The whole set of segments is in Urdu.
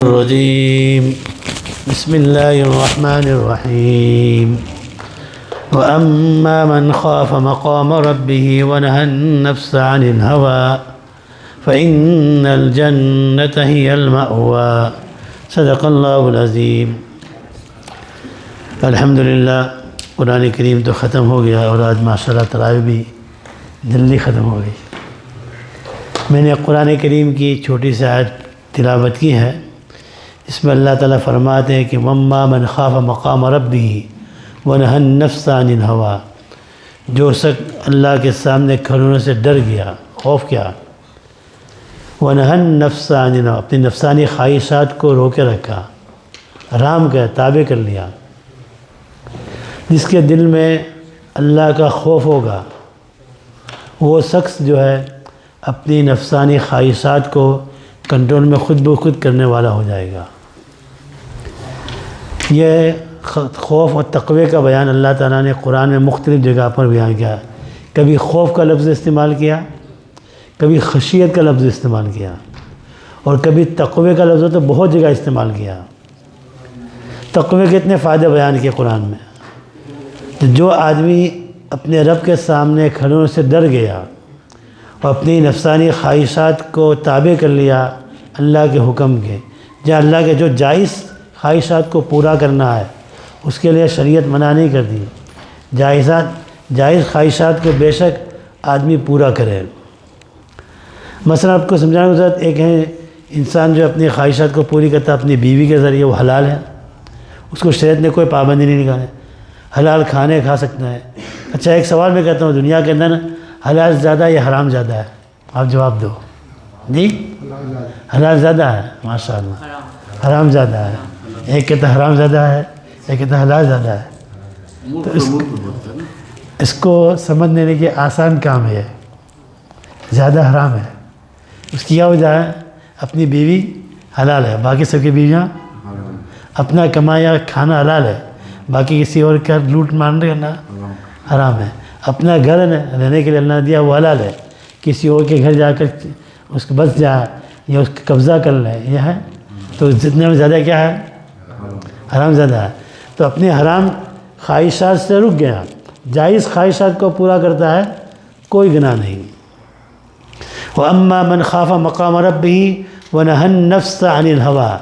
الرجيم بسم الله الرحمن الرحيم وأما من خاف مقام ربه ونهى النفس عن الهوى فإن الجنة هي المأوى صدق الله العظیم۔ الحمدللہ قرآن کریم تو ختم ہو گیا اور آج ماشاءاللہ تراویح بھی جلدی ختم ہو گئی۔ میں نے قرآن کریم کی چھوٹی سی آیت تلاوت کی ہے، اس میں اللہ تعالیٰ فرماتے ہیں کہ وَمَّا مَنْ خَافَ مَقَامَ رَبِّهِ وَنَهَى النَّفْسَ عَنِ الْهَوَىٰ، جو شخص اللہ کے سامنے کھڑے ہونے سے ڈر گیا، خوف کیا، وَنَهَى النَّفْسَ عَنِ الْهَوَىٰ، اپنی نفسانی خواہشات کو روکے رکھا، آرام کیا، تابع کر لیا۔ جس کے دل میں اللہ کا خوف ہوگا وہ شخص جو ہے اپنی نفسانی خواہشات کو کنٹرول میں خود بخود کرنے والا ہو جائے گا۔ یہ خوف اور تقوی کا بیان اللہ تعالیٰ نے قرآن میں مختلف جگہ پر بیان کیا ہے۔ کبھی خوف کا لفظ استعمال کیا، کبھی خشیت کا لفظ استعمال کیا، اور کبھی تقوی کا لفظ تو بہت جگہ استعمال کیا۔ تقوی کے اتنے فائدے بیان کیے قرآن میں۔ جو آدمی اپنے رب کے سامنے کھڑے ہونے سے ڈر گیا اور اپنی نفسانی خواہشات کو تابع کر لیا اللہ کے حکم کے، جہاں اللہ کے جو جائز خواہشات کو پورا کرنا ہے اس کے لیے شریعت منع نہیں کرتی، جائز خواہشات کو بے شک آدمی پورا کرے۔ مثلا آپ کو سمجھانے کی ضرورت، ایک ہے انسان جو اپنی خواہشات کو پوری کرتا ہے اپنی بیوی کے ذریعے، وہ حلال ہے، اس کو شریعت نے کوئی پابندی نہیں نکالی، حلال کھانے کھا سکتا ہے۔ اچھا ایک سوال میں کہتا ہوں، دنیا کے اندر حلال زیادہ یا حرام زیادہ ہے؟ آپ جواب دو جی۔ حلال زیادہ ہے، ماشاءاللہ، حرام زیادہ ہے۔ ایک کہتا حرام زیادہ ہے، ایک کہتا حلال زیادہ ہے۔ تو اس کو سمجھ لینے کی آسان کام ہے، زیادہ حرام ہے۔ اس کی کیا وجہ ہے؟ اپنی بیوی حلال ہے، باقی سب کی بیویاں، اپنا کمایا کھانا حلال ہے، باقی کسی اور کا لوٹ مان کرنا حرام ہے۔ اپنا گھر رہنے کے لیے اللہ نے دیا وہ حلال ہے، کسی اور کے گھر جا کر اس کو بس جائے یا اس کا قبضہ کر لے یہ ہے، تو جتنے میں زیادہ کیا ہے؟ حرام زیادہ ہے۔ تو اپنی حرام خواہشات سے رک گیا، جائز خواہشات کو پورا کرتا ہے، کوئی گناہ نہیں۔ وَأَمَّا مَنْ خَافَ مَقَامَ رَبِّهِ وَنَهَى النَّفْسَ عَنِ الْهَوَىٰ،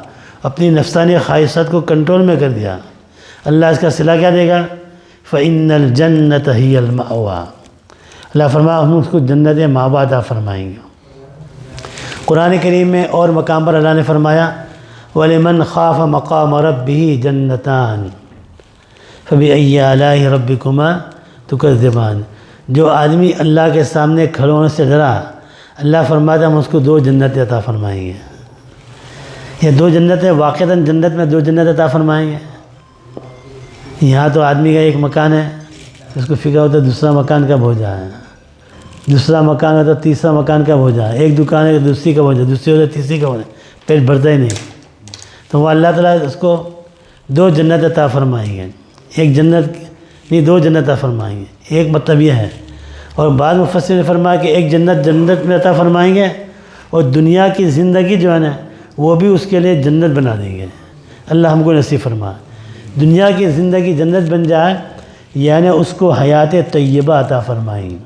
اپنی نفسانی خواہشات کو کنٹرول میں کر دیا، اللہ اس کا صلہ کیا دے گا؟ فَإِنَّ الْجَنَّةَ هِيَ الْمَأْوَىٰ، اللہ فرمایا ہم اس کو جنت مأویٰ عطا فرمائیں گے۔ قرآن کریم میں اور مقام پر اللہ نے فرمایا وَلِمَنْ خَافَ مَقَامَ رَبِّهِ جَنَّتَانِ فَبِأَيِّ آلَاءِ رَبِّكُمَا تُكَذِّبَانِ، جو آدمی اللہ کے سامنے کھڑے ہونے سے ڈرا، اللہ فرماتا ہم اس کو دو جنتیں عطا فرمائیں گے۔ یہ دو جنتیں واقعتاً جنت میں دو جنت عطا فرمائیں گے۔ یہاں تو آدمی کا ایک مکان ہے، اس کو فکر ہوتا ہے دوسرا مکان کب ہو جائے، دوسرا مکان ہوتا ہے تیسرا مکان کب ہو جائے، ایک دکان ہے دوسری کب ہو جائے، دوسری ہو جائے تیسری کب ہو جائے، پیٹ بھرتا ہی نہیں۔ تو وہ اللہ تعالیٰ اس کو دو جنت عطا فرمائیں گے، ایک جنت نہیں دو جنت عطا فرمائیں گے۔ ایک مطلب یہ ہے، اور بعض مفسرین نے فرمایا کہ ایک جنت میں عطا فرمائیں گے، اور دنیا کی زندگی جو ہے نا وہ بھی اس کے لیے جنت بنا دیں گے۔ اللہ ہم کو نصیب فرمائے دنیا کی زندگی جنت بن جائے، یعنی اس کو حیات طیبہ عطا فرمائیں گے،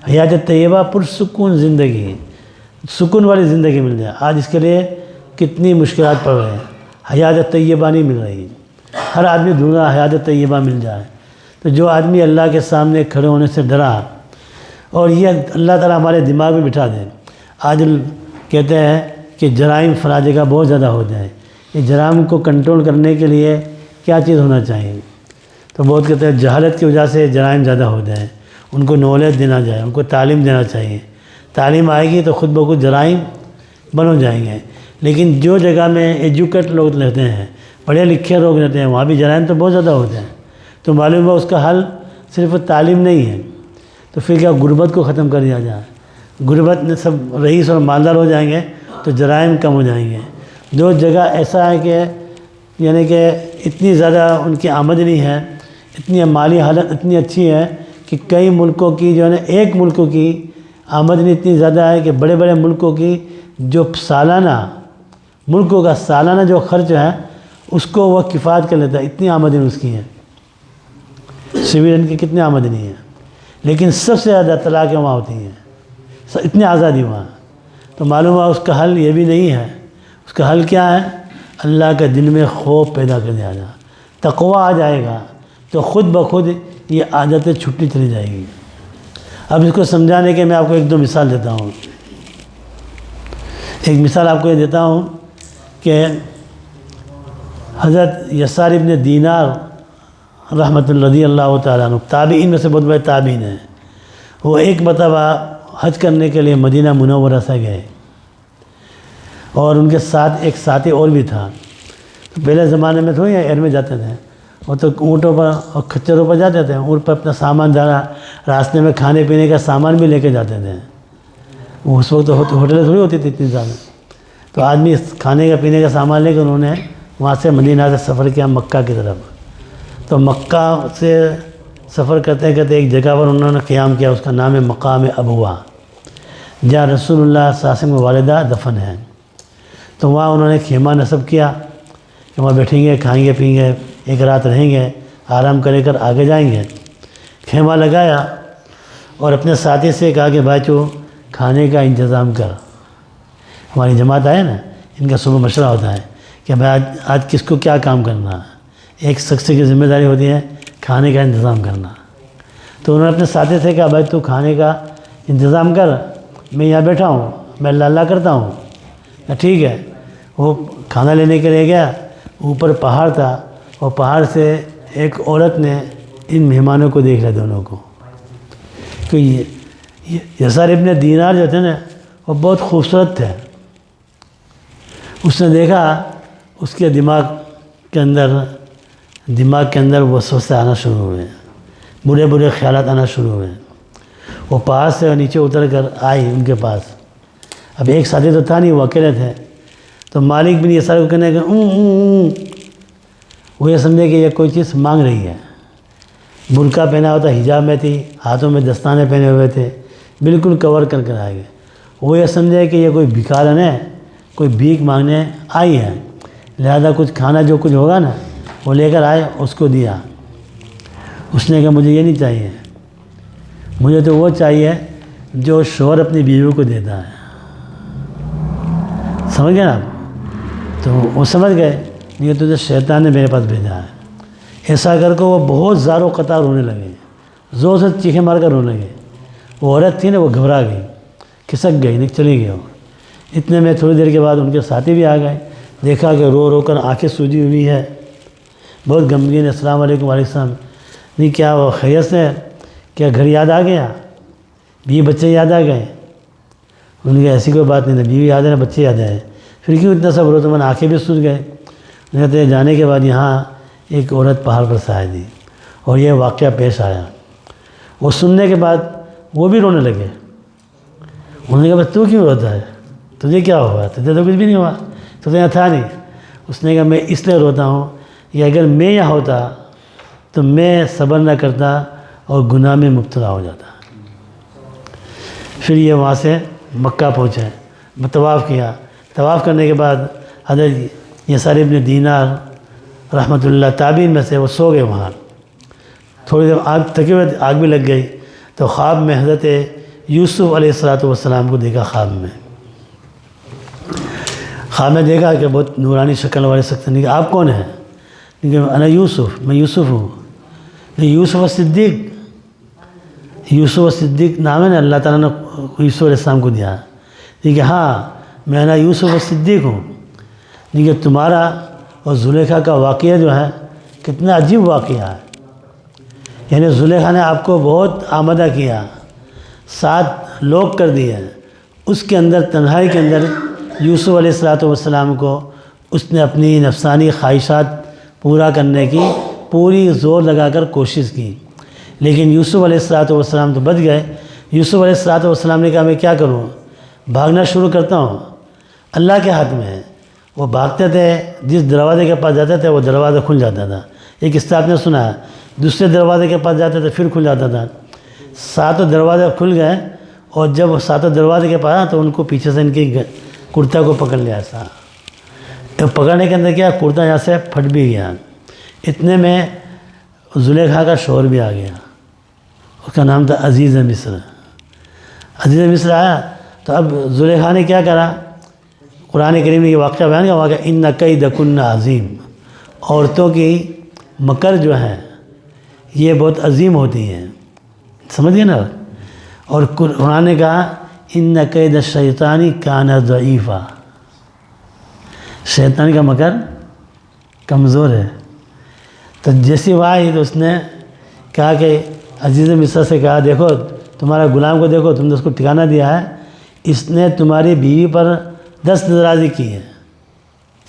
حیات طیبہ پرسکون زندگی، سکون والی زندگی مل جائے۔ آج اس کے لیے کتنی مشکلات پڑ رہے ہیں، حیات طیبہ نہیں مل رہی، ہر آدمی ڈھونڈ رہا حیات طیبہ مل جائے۔ تو جو آدمی اللہ کے سامنے کھڑے ہونے سے ڈرا، اور یہ اللہ تعالیٰ ہمارے دماغ میں بٹھا دے۔ آج کہتے ہیں کہ جرائم فلاں جگہ بہت زیادہ ہو جائے، یہ جرائم کو کنٹرول کرنے کے لیے کیا چیز ہونا چاہیے؟ تو بہت کہتے ہیں جہالت کی وجہ سے جرائم زیادہ ہو جائیں، ان کو نالج دینا جائے، ان کو تعلیم دینا چاہیے۔ تعلیم آئے گی تو خود بخود جرائم بند ہو جائیں گے۔ لیکن جو جگہ میں ایجوکیٹ لوگ رہتے ہیں، پڑھے لکھے لوگ رہتے ہیں، وہاں بھی جرائم تو بہت زیادہ ہوتے ہیں۔ تو معلوم ہے اس کا حل صرف تعلیم نہیں ہے، تو پھر کیا غربت کو ختم کر دیا جائے، غربت میں سب رئیس اور مالدار ہو جائیں گے تو جرائم کم ہو جائیں گے۔ جو جگہ ایسا ہے کہ یعنی کہ اتنی زیادہ ان کی آمدنی ہے، اتنی مالی حالت اتنی اچھی ہے کہ کئی ملکوں کی جو ہے نا ایک ملکوں کی آمدنی اتنی زیادہ ہے کہ بڑے بڑے ملکوں کی جو سالانہ ملکوں کا سالانہ جو خرچ ہے اس کو وہ کفایت کر لیتا ہے، اتنی آمدنی اس کی ہے، سویڈن کی کتنی آمدنی ہے، لیکن سب سے زیادہ طلاقیں وہاں ہوتی ہیں، اتنی آزادی وہاں. تو معلوم ہوا اس کا حل یہ بھی نہیں ہے. اس کا حل کیا ہے؟ اللہ کے دل میں خوف پیدا کر دیا جائے، تقوی آ جائے گا تو خود بخود یہ عادتیں چھٹی چلی جائے گی. اب اس کو سمجھانے کے میں آپ کو ایک دو مثال دیتا ہوں. ایک مثال آپ کو یہ دیتا ہوں کہ حضرت یسار ابن دینار رحمۃ رضی اللہ تعالیٰ عنہ تابعین میں سے بہت بڑے تابعین ہیں. وہ ایک مرتبہ حج کرنے کے لیے مدینہ منورہ سے گئے اور ان کے ساتھ ایک ساتھی اور بھی تھا. پہلے زمانے میں تھوڑی ایئر میں جاتے تھے، وہ تو اونٹوں پر اور کھچروں پر جاتے تھے، اونٹ پر اپنا سامان جانا، راستے میں کھانے پینے کا سامان بھی لے کے جاتے تھے. وہ اس وقت ہوٹلیں تھوڑی ہوتی تھی اتنی زیادہ، تو آدمی کھانے کا پینے کا سامان لے کر انہوں نے وہاں سے مدینہ سے سفر کیا مکہ کی طرف. تو مکہ سے سفر کرتے کرتے ایک جگہ پر انہوں نے قیام کیا، اس کا نام ہے مقام ابوا، جہاں رسول اللہ صلی اللہ علیہ وسلم کی والدہ دفن ہیں. تو وہاں انہوں نے خیمہ نصب کیا کہ وہاں بیٹھیں گے، کھائیں گے، پئیں گے، ایک رات رہیں گے، آرام کرے کر آگے جائیں گے. خیمہ لگایا اور اپنے ساتھی سے کہا کہ بھائی تو کھانے کا انتظام کر. ہماری جماعت آئے نا، ان کا صبح مشورہ ہوتا ہے کہ بھائی آج کس کو کیا کام کرنا ہے. ایک شخص کی ذمہ داری ہوتی ہے کھانے کا انتظام کرنا. تو انہوں نے اپنے ساتھی سے کہا بھائی تو کھانے کا انتظام کر، میں یہاں بیٹھا ہوں، میں اللہ کرتا ہوں. ٹھیک ہے. وہ کھانا لینے کے لیے گیا. اوپر پہاڑ تھا اور پہاڑ سے ایک عورت نے ان مہمانوں کو دیکھ لیا دونوں کو. کہ یسار ابن دینار جو تھے نا وہ بہت خوبصورت تھے. اس نے دیکھا اس کے دماغ کے اندر وسوسے آنا شروع ہوئے، برے برے خیالات آنا شروع ہوئے. وہ پہاڑ سے نیچے اتر کر آئی ان کے پاس. اب ایک ساتھی تو تھا نہیں، وہ اکیلے تھے. تو مالک بن یسار کو کہنے کہ وہ یہ سمجھے کہ یہ کوئی چیز مانگ رہی ہے. برقع پہنا ہوتا، حجاب میں تھی، ہاتھوں میں دستانے پہنے ہوئے تھے، بالکل کور کر کر آئے گئے. وہ یہ سمجھے کہ یہ کوئی بھکارن ہے، کوئی بھیک مانگنے آئی ہے، لہذا کچھ کھانا جو کچھ ہوگا نا وہ لے کر آئے، اس کو دیا. اس نے کہا مجھے یہ نہیں چاہیے، مجھے تو وہ چاہیے جو شوہر اپنی بیوی کو دیتا ہے. سمجھ گئے نا آپ؟ تو وہ سمجھ گئے یہ تو شیطان نے میرے پاس بھیجا ہے. ایسا کر کے وہ بہت زاروں قطار رونے لگے، زور سے چیخیں مار کر رونے لگے. وہ عورت تھی نا وہ گھبرا گئی، کھسک گئی، نہیں چلی گئی. اتنے میں تھوڑی دیر کے بعد ان کے ساتھی بھی آ گئے. دیکھا کہ رو رو کر آنکھیں سوجی ہوئی ہے، بہت غمگین. السلام علیکم. وعلیکم السلام. نہیں کیا وہ خیریت سے؟ کیا گھر یاد آ گیا؟ بیوی بچے یاد آ گئے؟ انہوں نے کہا ایسی کوئی بات نہیں ہے، بیوی یاد ہے نا، بچے یاد آئے. پھر کیوں اتنا سب رو؟ تو میں نے آنکھیں بھی سوج گئے. کہتے جانے کے بعد یہاں ایک عورت پہاڑ پر سے آئی تھی اور یہ واقعہ پیش آیا. وہ سننے کے بعد وہ بھی رونے لگے. انہوں نے کہا بس تو کیوں روتا ہے؟ تجھے کیا ہوا؟ تجھے تو کچھ بھی نہیں ہوا، تو یہاں تھا نہیں. اس نے کہا میں اس لیے روتا ہوں کہ اگر میں یہاں ہوتا تو میں صبر نہ کرتا اور گناہ میں مبتلا ہو جاتا. پھر یہ وہاں سے مکہ پہنچے، طواف کیا. طواف کرنے کے بعد حضرت یسار ابن دینار رحمۃ اللہ تابعین میں سے وہ سو گئے وہاں. تھوڑی دیر آگ تھکے ہوئے، آگ بھی لگ گئی. تو خواب میں حضرت یوسف علیہ السلام کو دیکھا. خواب میں دیکھا کہ بہت نورانی شکل والے شخص نے کہا آپ کون ہیں؟ انا یوسف، میں یوسف ہوں. یوسف صدیق نام ہے نا، اللہ تعالیٰ نے یوسف علیہ السلام کو دیا. ٹھیک ہے، ہاں میں انا یوسف صدیق ہوں. ٹھیک ہے، تمہارا اور زلیخا کا واقعہ جو ہے کتنا عجیب واقعہ ہے. یعنی زلیخا نے آپ کو بہت آمادہ کیا، 7 لوگ کر دیے. اس کے اندر تنہائی کے اندر یوسف علیہ السلام کو اس نے اپنی نفسانی خواہشات پورا کرنے کی پوری زور لگا کر کوشش کی. لیکن یوسف علیہ السلام تو بچ گئے. یوسف علیہ السلام نے کہا میں کیا کروں، بھاگنا شروع کرتا ہوں، اللہ کے ہاتھ میں ہے. وہ بھاگتے تھے، جس دروازے کے پاس جاتے تھے وہ دروازہ کھل جاتا تھا. ایک قصہ آپ نے سنا ہے، دوسرے دروازے کے پاس جاتے تھے پھر کھل جاتا تھا. 7 دروازے کھل گئے اور جب وہ 7 دروازے کے پاس آیا تو ان کو پیچھے سے ان کی کرتا کو پکڑ لیا ایسا. پکڑنے کے اندر کیا کرتا یہاں سے پھٹ بھی گیا. اتنے میں زلیخا کا شوہر بھی آ گیا, اس کا نام تھا عزیز مصر. عزیز مصر آیا تو اب زلیخا نے کیا کرا, قرآن کریم نے یہ واقعہ بیان کیا, واقعہ ان کیدکن عظیم, عورتوں کی مکر جو ہے یہ بہت عظیم ہوتی ہیں, سمجھ گئے نا. اور قرآن نے کہا ان کید الشیطان کان ضعیفا, شیطان کا مکر کمزور ہے. تو جیسی بات تو اس نے کہا کہ عزیز مصر سے کہا دیکھو تمہارا غلام کو دیکھو, تم نے اس کو ٹھکانہ دیا ہے, اس نے تمہاری بیوی پر دست درازی کی ہے.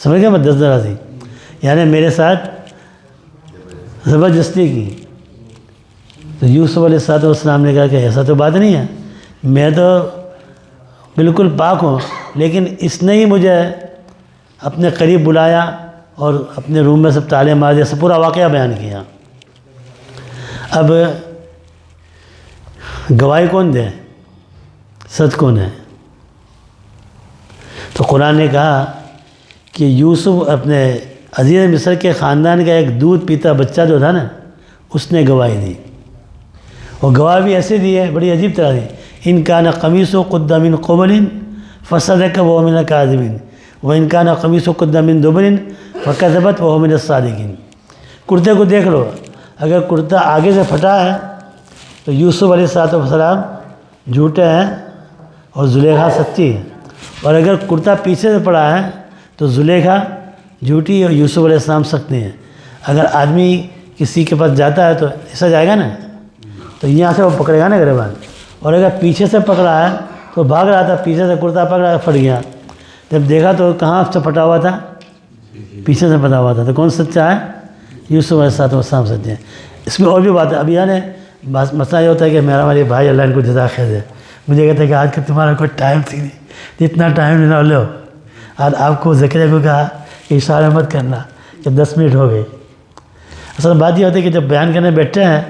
سمجھ گئے میں, دست درازی یعنی میرے ساتھ زبردستی کی. تو یوسف علیہ السلام نے کہا کہ ایسا تو بات نہیں ہے, میں تو بالکل پاک ہوں, لیکن اس نے ہی مجھے اپنے قریب بلایا اور اپنے روم میں سب تالے مار دیا, سب پورا واقعہ بیان کیا. اب گواہی کون دے, سچ کون ہے؟ تو قرآن نے کہا کہ یوسف اپنے عزیز مصر کے خاندان کا ایک دودھ پیتا بچہ جو تھا نا, اس نے گواہی دی. اور گواہ بھی ایسے دی ہے, بڑی عجیب طرح دی. ان کان قمیص قد من قبل فصدق وهو من الكاذبین وان کان قمیص قد من دبر فکذبت وهو من الصادقین. کرتے کو دیکھ لو, اگر کرتا آگے سے پھٹا ہے تو یوسف علیہ السلام جھوٹے ہیں اور زلیخا سچی ہے, اور اگر کرتا پیچھے سے پڑا ہے تو زلیخا جھوٹی اور یوسف علیہ السلام سچے ہیں. اگر آدمی کسی کے پاس جاتا ہے تو ایسا جائے گا نا, تو یہاں سے وہ پکڑے گا نا گریبان, اور اگر پیچھے سے پکڑا ہے تو بھاگ رہا تھا, پیچھے سے کرتا پکڑا پھٹ گیا. جب دیکھا تو کہاں سے پھٹا ہوا تھا, پیچھے سے پھٹا ہوا تھا. تو کون سچا ہے؟ یوسف علیہ السلام سچے ہیں. اس میں اور بھی بات ہے. اب یعنی مسئلہ یہ ہوتا ہے کہ ہمارے بھائی اللہ ان کو جزا خیر دے, مجھے کہتے ہیں کہ آج کل تمہارا کوئی ٹائم تھی نہیں, جتنا ٹائم لینا لو. آج آپ کو زکریا کو کہا کہ اشارہ مت کرنا کہ 10 منٹ ہو گئے. اصل بات یہ ہوتی ہے کہ جب بیان کرنے بیٹھے ہیں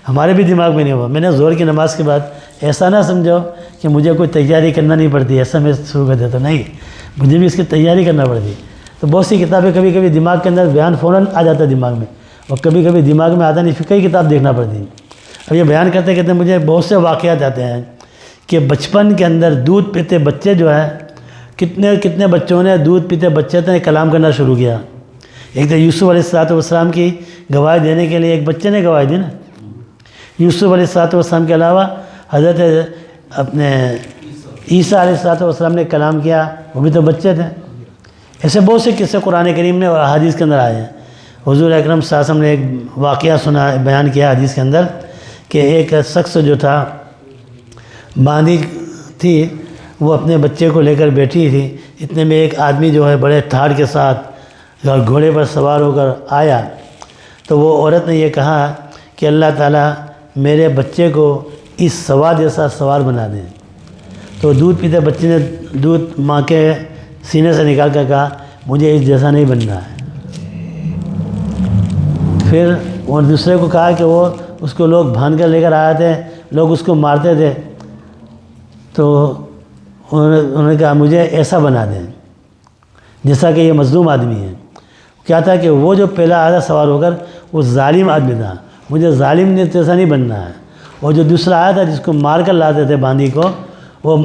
ہمارے بھی دماغ میں نہیں ہوا. میں نے زور کی نماز کے بعد ایسا نہ سمجھو کہ مجھے کوئی تیاری کرنا نہیں پڑتی, ایسا میں شروع کر دیتا, نہیں, مجھے بھی اس کی تیاری کرنا پڑتی. تو بہت سی کتابیں کبھی کبھی دماغ کے اندر بیان فوراً آ جاتا ہے دماغ میں, اور کبھی کبھی دماغ میں آتا نہیں, پھر کئی کتاب دیکھنا پڑتی. اب یہ بیان کرتے کہتے ہیں مجھے بہت سے واقعات آتے ہیں کہ بچپن کے اندر دودھ پیتے بچے جو ہے, کتنے بچوں نے دودھ پیتے بچے تھے کلام کرنا شروع کیا. ایک تو یوسف علیہ السلام کی گواہی دینے کے لیے ایک بچے نے گواہی دی نا. یوسف علیہ السلام کے علاوہ حضرت اپنے عیسیٰ علیہ السلام نے کلام کیا, وہ بھی تو بچے تھے. ایسے بہت سے قصے قرآن کریم میں اور حدیث کے اندر آئے ہیں. حضور اکرم صلی اللہ علیہ وسلم نے ایک واقعہ بیان کیا حدیث کے اندر کہ ایک شخص جو تھا, باندھی تھی, وہ اپنے بچے کو لے کر بیٹھی تھی. اتنے میں ایک آدمی جو ہے بڑے ٹھاڑ کے ساتھ گھوڑے پر سوار ہو کر آیا. تو وہ عورت نے یہ کہا کہ اللہ تعالیٰ میرے بچے کو اس سوار جیسا سوار بنا دیں. تو دودھ پیتے بچے نے دودھ ماں کے سینے سے نکال کر کہا مجھے اس جیسا نہیں بننا ہے. پھر اور دوسرے کو کہا کہ وہ اس کو لوگ بھان کر لے کر آئے تھے, لوگ اس کو مارتے تھے, تو انہوں نے کہا مجھے ایسا بنا دیں جیسا کہ یہ مظلوم آدمی ہے. کیا تھا کہ وہ جو پہلا آیا سوار ہو کر وہ ظالم آدمی تھا, مجھے ظالم جیسا نہیں بننا ہے. اور جو دوسرا آیا تھا جس کو مار کر لاتے تھے باندھی کو, وہ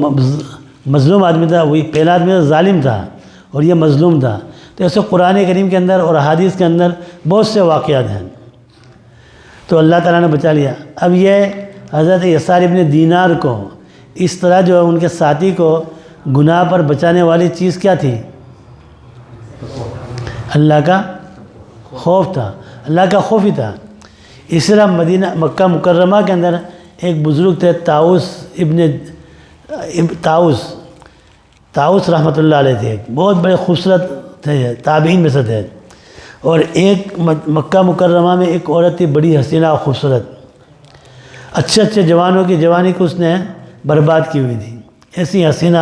مظلوم آدمی تھا, وہی پہلا آدمی ظالم تھا اور یہ مظلوم تھا. تو ایسے قرآن کریم کے اندر اور احادیث کے اندر بہت سے واقعات ہیں. تو اللہ تعالیٰ نے بچا لیا. اب یہ حضرت یسار ابن دینار کو اس طرح جو ان کے ساتھی کو گناہ پر بچانے والی چیز کیا تھی؟ اللہ کا خوف تھا, اللہ کا خوف ہی تھا. اسی طرح مکہ مکرمہ کے اندر ایک بزرگ تھے طاؤس رحمۃ اللہ علیہ تھے, بہت بڑے خوبصورت تھے, تابعین میں سے تھے. اور ایک مکہ مکرمہ میں ایک عورت تھی بڑی حسینہ اور خوبصورت, اچھے جوانوں کی جوانی کو اس نے برباد کی ہوئی تھی. ایسی حسینہ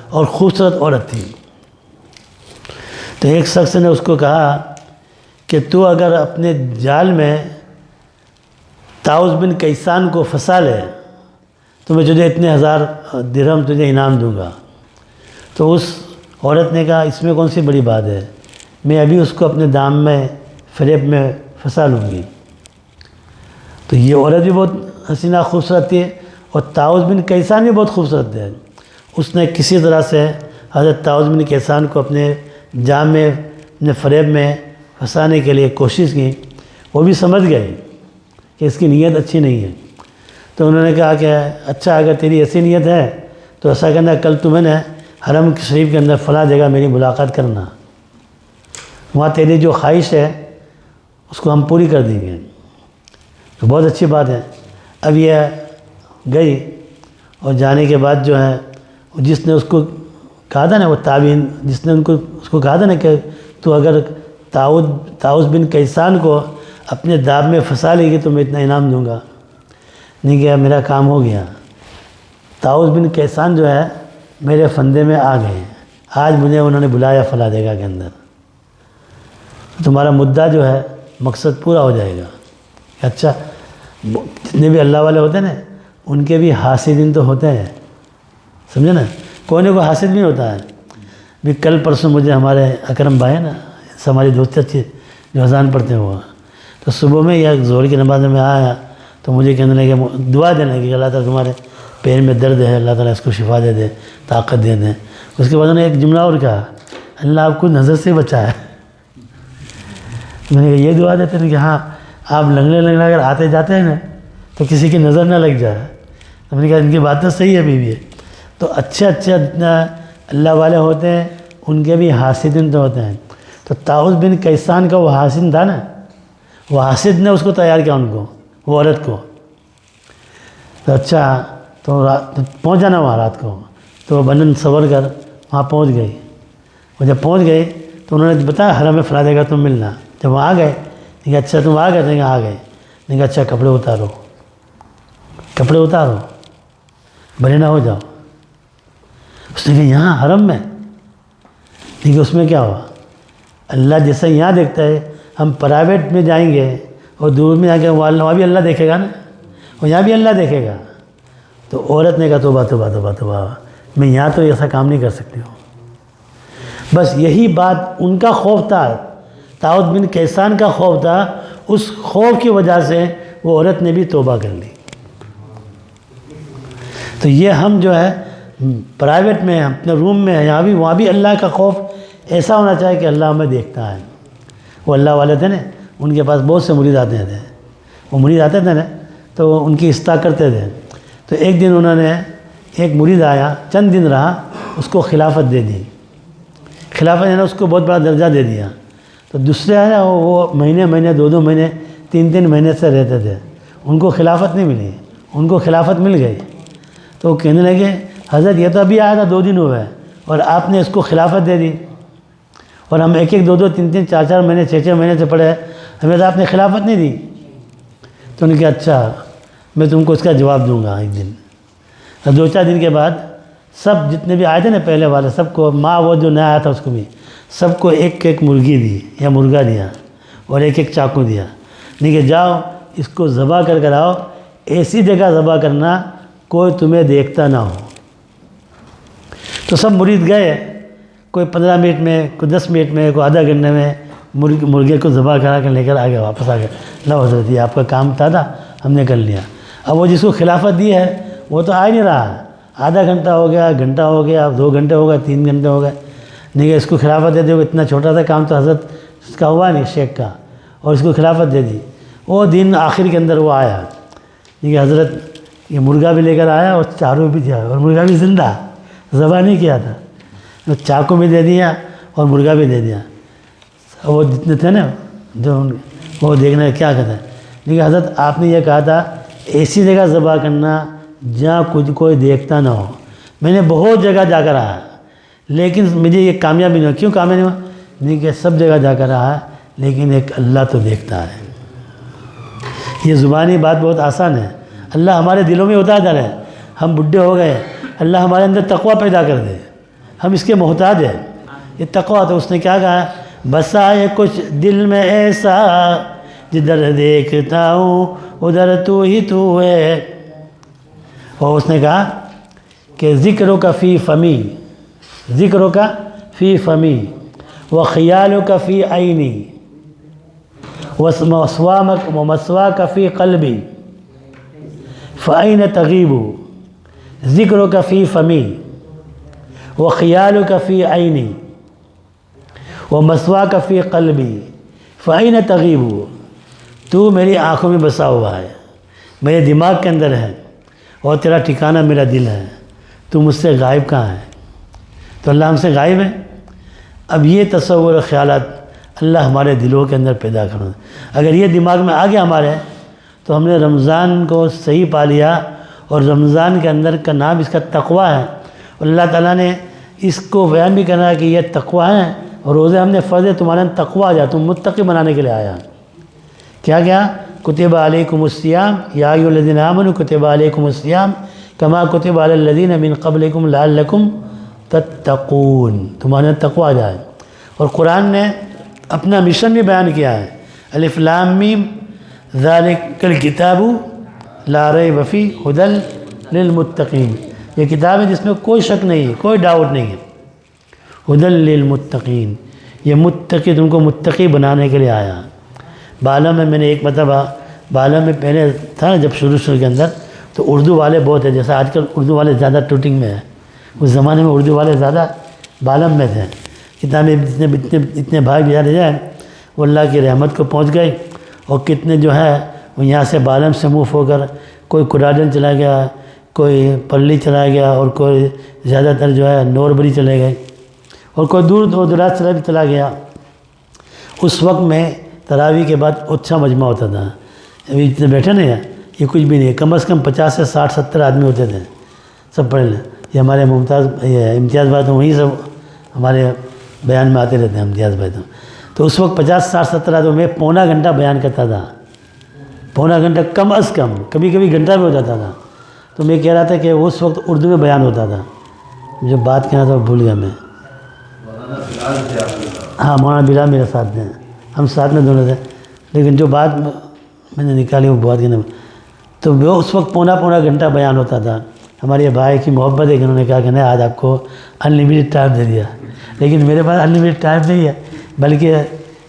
اور خوبصورت عورت تھی. تو ایک شخص نے اس کو کہا کہ تو اگر اپنے جال میں طاؤس بن کیسان کو پھنسا لے تو میں تجھے اتنے 1000 درہم تجھے انعام دوں گا. تو اس عورت نے کہا اس میں کون سی بڑی بات ہے, میں ابھی اس کو اپنے دام میں فریب میں پھنسا لوں گی۔ تو یہ عورت بھی بہت حسینہ خوبصورت تھی اور طاؤس بن کیسان بھی بہت خوبصورت ہے۔ اس نے کسی طرح سے حضرت طاؤس بن کیسان کو اپنے جام میں اپنے فریب میں پھنسانے کے لیے کوشش کی۔ وہ بھی سمجھ گئے کہ اس کی نیت اچھی نہیں ہے، تو انہوں نے کہا کہ اچھا اگر تیری ایسی نیت ہے تو ایسا کرنا، کل تمہیں نے حرم شریف کے اندر فلاں جگہ میری ملاقات کرنا، وہاں تیری جو خواہش ہے اس کو ہم پوری کر دیں گے۔ تو بہت اچھی بات ہے۔ اب یہ گئی اور جانے کے بعد جو ہے جس نے اس کو کہا تھا نا، وہ تابعین جس نے اس کو کہا تھا نا کہ تو اگر طاؤس بن کیسان کو اپنے دام میں پھنسا لے گی تو میں اتنا انعام دوں گا، نہیں گیا، میرا کام ہو گیا۔ طاؤس بن کیسان جو ہے میرے فندے میں آ گئے، آج مجھے انہوں نے بلایا فلاں جگہ کے اندر، تمہارا مدعا جو ہے مقصد پورا ہو جائے گا۔ اچھا، جتنے بھی اللہ والے ہوتے ہیں نا ان کے بھی حاسدین تو ہوتے ہیں، سمجھے نا، کوئی نہ کوئی حاسد بھی ہوتا ہے۔ بھی کل پرسوں مجھے ہمارے اکرم بھائی نا، ہماری دوست اچھی جو اذان پڑھتے ہیں وہ، تو صبح میں یا ظہر کی نماز میں آیا تو مجھے کہنے لگے دعا دینے لگے کہ اللہ تعالیٰ تمہارے پیر میں درد ہے، اللہ تعالیٰ اس کو شفا دے دے، طاقت دے دے۔ اس کے بعد انہوں نے ایک جملہ اور کہا، اللہ آپ کو نظر سے بچایا۔ میں نے کہا یہ دعا دیتے ہیں کہ ہاں آپ لنگڑے اگر آتے جاتے ہیں نا تو کسی کی نظر نہ لگ جائے۔ تو میں نے کہا ان کی بات تو صحیح ہے بیوی ہے۔ تو اچھا جتنا اللہ والے ہوتے ہیں ان کے بھی حاسدین تو ہوتے ہیں۔ تو طاؤس بن کیسان کا وہ حاسد تھا نا، وہ حاسد نے اس کو تیار کیا، ان کو، وہ عورت کو۔ تو اچھا تو پہنچ جانا وہاں رات کو، تو وہ بنن سور کر وہاں پہنچ گئی۔ وہ جب پہنچ گئی تو انہوں نے بتایا حرم میں فلاں جگہ تم ملنا۔ جب وہاں آ گئے کہ اچھا تم آ گئے، نہیں آ گئے، نہیں اچھا کپڑے اتارو، کپڑے اتارو، بنے نہ ہو جاؤ۔ اس نے کہا یہاں حرم میں؟ ٹھیک ہے، اس میں کیا ہوا؟ اللہ جیسا یہاں دیکھتا ہے، ہم پرائیویٹ میں جائیں گے اور دور میں جا کے وہاں بھی اللہ دیکھے گا نا، اور یہاں بھی اللہ دیکھے گا۔ تو عورت نے کہا توبہ توبہ توبہ توبہ، میں یہاں تو ایسا کام نہیں کر سکتی ہوں۔ بس یہی بات ان کا خوف تھا، طاؤس بن کیسان کا خوف تھا، اس خوف کی وجہ سے وہ عورت نے بھی توبہ کر لی۔ تو یہ ہم جو ہے پرائیویٹ میں اپنے روم میں یہاں بھی وہاں بھی اللہ کا خوف ایسا ہونا چاہیے کہ اللہ ہمیں دیکھتا ہے۔ وہ اللہ والے تھے نا، ان کے پاس بہت سے مرید آتے تھے، وہ مرید آتے تھے نا تو ان کی اصلاح کرتے تھے۔ تو ایک دن انہوں نے، ایک مرید آیا، چند دن رہا، اس کو خلافت دے دی۔ خلافت ہے نا، اس کو بہت بڑا درجہ دے دیا۔ تو دوسرے ہے نا وہ مہینے دو مہینے 3 مہینے سے رہتے تھے، ان کو خلافت نہیں ملی، ان کو خلافت مل گئی۔ تو وہ کہنے لگے حضرت یہ تو ابھی آیا تھا 2 دن ہوئے اور آپ نے اس کو خلافت دے دی، اور ہم 1 2 3 4 مہینے 6 مہینے سے پڑھے، ہمیں تو آپ نے خلافت نہیں دی۔ تو انہوں نے کہا اچھا میں تم کو اس کا جواب دوں گا ایک دن۔ 2-4 دن کے بعد سب جتنے بھی آئے تھے نا پہلے والے، سب کو، ماں وہ جو نیا آیا تھا اس کو بھی، سب کو 1 مرغی دی یا مرغا دیا اور 1 چاقو دیا، نہیں کہ جاؤ اس کو ذبح کر آؤ، ایسی جگہ ذبح کرنا کوئی تمہیں دیکھتا نہ ہو۔ تو سب مرید گئے، کوئی 15 منٹ میں، کوئی 10 منٹ میں، کوئی آدھا گھنٹے میں مرغے کو ذبح کرا کر لے کر آ گئے، واپس آ گئے۔ لو حضرت یہ آپ کا کام تھا ہم نے کر لیا۔ اب وہ جس کو خلافت دی ہے وہ تو آ ہی نہیں رہا، آدھا گھنٹہ ہو گیا، گھنٹہ ہو گیا، 2 گھنٹے ہو گئے، 3 گھنٹے ہو گئے، نہیں کہ اس کو خلافت دے دی۔ اتنا چھوٹا سا کام تو حضرت اس کا ہوا نہیں، شیخ کا، اور اس کو خلافت دے دی۔ وہ دن آخر کے اندر وہ آیا، نہیں کہ حضرت یہ مرغا بھی لے کر آیا اور چاروں بھی دیا، اور مرغا بھی زندہ، ذبح نہیں کیا تھا، تو چاقو بھی دے دیا اور مرغا بھی دے دیا۔ وہ جتنے تھے نا جو وہ دیکھنا کیا کہتے ہیں، لیکن حضرت آپ نے یہ کہا تھا ایسی جگہ ذبح کرنا جہاں کچھ کوئی دیکھتا نہ ہو۔ میں نے بہت جگہ جا کر رہا لیکن مجھے یہ کامیابی نہیں ہوا۔ کیوں کامیابی نہیں ہوا؟ نہیں کہ سب جگہ جا کر رہا لیکن ایک اللہ تو دیکھتا ہے۔ یہ زبانی بات بہت آسان ہے، اللہ ہمارے دلوں میں اتار ڈالے۔ ہم بڈھے ہو گئے، اللہ ہمارے اندر تقوی پیدا کر دے، ہم اس کے محتاج ہیں۔ یہ تقوی تو اس نے کیا کہا، بسا ہے کچھ دل میں ایسا جدھر دیکھتا ہوں ادھر تو ہی تو ہے۔ اور اس نے کہا کہ ذکروں کا فی فمی، ذکروں کا فی فمی وخیالک فی عینی ومثواک فی قلبی فأین تغیب ذکرک فی فمی وخیالک فی عینی ومثواک فی قلبی فأین تغیب۔ تو میری آنکھوں میں بسا ہوا ہے، میرے دماغ کے اندر ہے، اور تیرا ٹھکانہ میرا دل ہے، تو مجھ سے غائب کہاں ہے؟ تو اللہ ہم سے غائب ہے۔ اب یہ تصور و خیالات اللہ ہمارے دلوں کے اندر پیدا کرنا۔ اگر یہ دماغ میں آ گیا ہمارے تو ہم نے رمضان کو صحیح پا لیا، اور رمضان کے اندر کا نام اس کا تقویٰ ہے، اور اللہ تعالیٰ نے اس کو بیان بھی کرنا ہے کہ یہ تقویٰ ہے، اور روزے ہم نے فرض ہے تمہارے اندر تقویٰ آ جائے، تم متقی بنانے کے لیے آیا۔ کیا کتب علیکم الصیام یا ایھا الذین آمنوا کتب علیکم الصیام کما کتب علی الذین من قبلکم لعلکم تتقون، تمہارے اندر تقویٰ آ جائے۔ اور قرآن نے اپنا مشن بھی بیان کیا ہے، الف لام میم ذالک الکتاب لا ریب فیہ ھدی للمتقین، یہ کتاب ہے جس میں کوئی شک نہیں ہے، کوئی ڈاؤٹ نہیں ہے، ھدی للمتقین، یہ متقی، تم کو متقی بنانے کے لیے آیا۔ بالم میں نے ایک مرتبہ، بالم میں پہلے تھا نا جب شروع کے اندر، تو اردو والے بہت ہیں، جیسا آج کل اردو والے زیادہ ٹوٹنگ میں ہیں، اس زمانے میں اردو والے زیادہ بالم میں تھے۔ کتابیں اتنے بھائی بیچارے جائیں وہ اللہ کی رحمت کو پہنچ گئی، اور کتنے جو ہے وہ یہاں سے بالم سے موو ہو کر کوئی کوڈاڈن چلا گیا، کوئی پلی چلا گیا، اور کوئی زیادہ تر جو ہے نوربری چلے گئے، اور کوئی دور دراز چلا گیا۔ اس وقت میں تراویح کے بعد اچھا مجمع ہوتا تھا، ابھی اتنے بیٹھے نہیں ہیں، یہ کچھ بھی نہیں ہے، کم از کم 50 سے 60 70 آدمی ہوتے تھے، سب پڑھ لیں۔ یہ ہمارے امتیاز بھائی تو وہیں سب ہمارے بیان میں آتے رہتے ہیں، امتیاز بھائی تو اس وقت 50 60 70 آدمی، میں پونا گھنٹہ بیان کرتا تھا، پونا گھنٹہ کم از کم، کبھی کبھی گھنٹہ بھی ہو جاتا تھا۔ تو میں کہہ رہا تھا کہ اس وقت اردو میں بیان ہوتا تھا، جو بات کہنا تھا بھول گیا میں۔ ہاں مولانا بلال میرے ساتھ تھے، ہم ساتھ میں دونوں تھے، لیکن جو بات میں نے نکالی وہ بہت ہی تو وہ اس وقت پونا گھنٹہ بیان ہوتا تھا۔ ہمارے بھائی کی محبت ہے کہ انہوں نے کہا کہ نہیں آج آپ کو انلمیٹڈ ٹائم دے دیا، لیکن میرے پاس انلمیٹڈ ٹائم نہیں ہے، بلکہ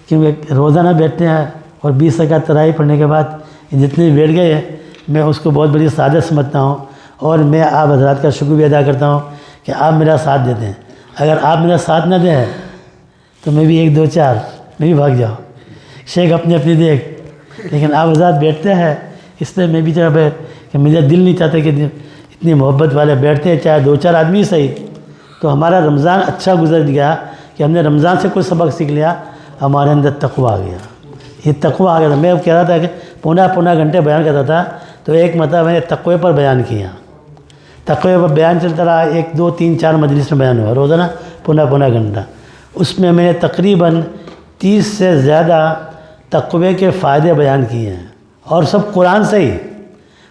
کیونکہ روزانہ بیٹھتے ہیں، اور 20 رکعت تراویح پڑھنے کے بعد جتنے بیٹھ گئے ہیں، میں اس کو بہت بڑی سعادت سمجھتا ہوں، اور میں آپ حضرات کا شکر بھی ادا کرتا ہوں کہ آپ میرا ساتھ دیتے ہیں۔ اگر آپ میرا ساتھ نہ دیں تو میں بھی 1 2 4 میں بھی بھاگ جاؤں، شیخ اپنی دیکھ، لیکن آپ حضرات بیٹھتے ہیں، اس لیے میں بھی جب کہ میرا دل نہیں چاہتا کہ اتنی محبت والے بیٹھتے ہیں، چاہے 2 4 آدمی صحیح۔ تو ہمارا رمضان اچھا گزر گیا کہ ہم نے رمضان سے کوئی سبق سیکھ لیا، ہمارے اندر تقویٰ آ گیا، یہ تقویٰ آ گیا تھا۔ میں کہہ رہا تھا کہ پونا گھنٹے بیان کرتا تھا، تو ایک مرتبہ میں نے تقوی پر بیان کیا، تقوی پر بیان چلتا رہا، 1 2 3 4 مجلس میں بیان ہوا روزانہ پونا گھنٹہ۔ اس میں نے تقریباً 30 سے زیادہ تقوی کے فائدے بیان کیے ہیں، اور سب قرآن سے ہی،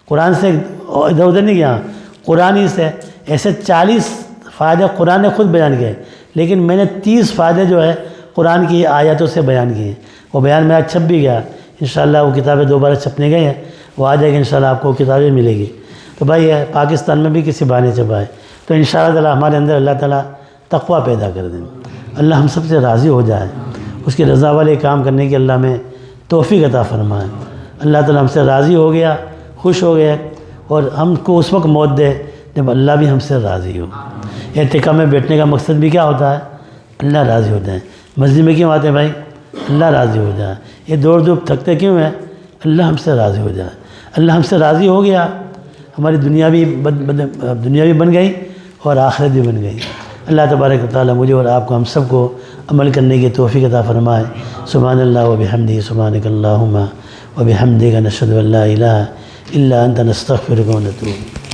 قرآن سے ادھر ادھر نہیں گیا، قرآن ہی سے ایسے 40 فائدے قرآن نے خود بیان کیے، لیکن میں نے 30 فائدے جو ہے قرآن کی آیاتوں سے بیان کیے۔ وہ بیان میرا چھپ بھی گیا، انشاءاللہ وہ کتابیں دوبارہ چھپنے گئی ہیں، وہ آ جائے گی انشاءاللہ، آپ کو کتابیں ملے گی۔ تو بھائی پاکستان میں بھی کسی بہانے چھپائے تو انشاءاللہ تعالی ہمارے اندر اللہ تعالیٰ تقویٰ پیدا کر دیں، اللہ ہم سب سے راضی ہو جائے، اس کی رضا والے کام کرنے کی اللہ میں توفیق عطا فرمائے۔ اللہ تعالیٰ ہم سے راضی ہو گیا، خوش ہو گیا، اور ہم کو اس وقت موت دے جب اللہ بھی ہم سے راضی ہو۔ اعتکاف میں بیٹھنے کا مقصد بھی کیا ہوتا ہے؟ اللہ راضی ہو جائے۔ مسجد میں کیوں آتے ہیں بھائی؟ اللہ راضی ہو جائے۔ یہ دوڑ تھکتے کیوں ہیں؟ اللہ ہم سے راضی ہو جائے۔ اللہ ہم سے راضی ہو گیا، ہماری دنیا بھی بن گئی اور آخرت بھی بن گئی۔ اللہ تبارک و تعالیٰ مجھے اور آپ کو، ہم سب کو عمل کرنے کی توفیق عطا فرمائے۔ سبحان اللہ و بحمدہ، سبحانک اللہم و بحمدک، نشہد ان لا الہ الا انت، نستغفرک و نتوب۔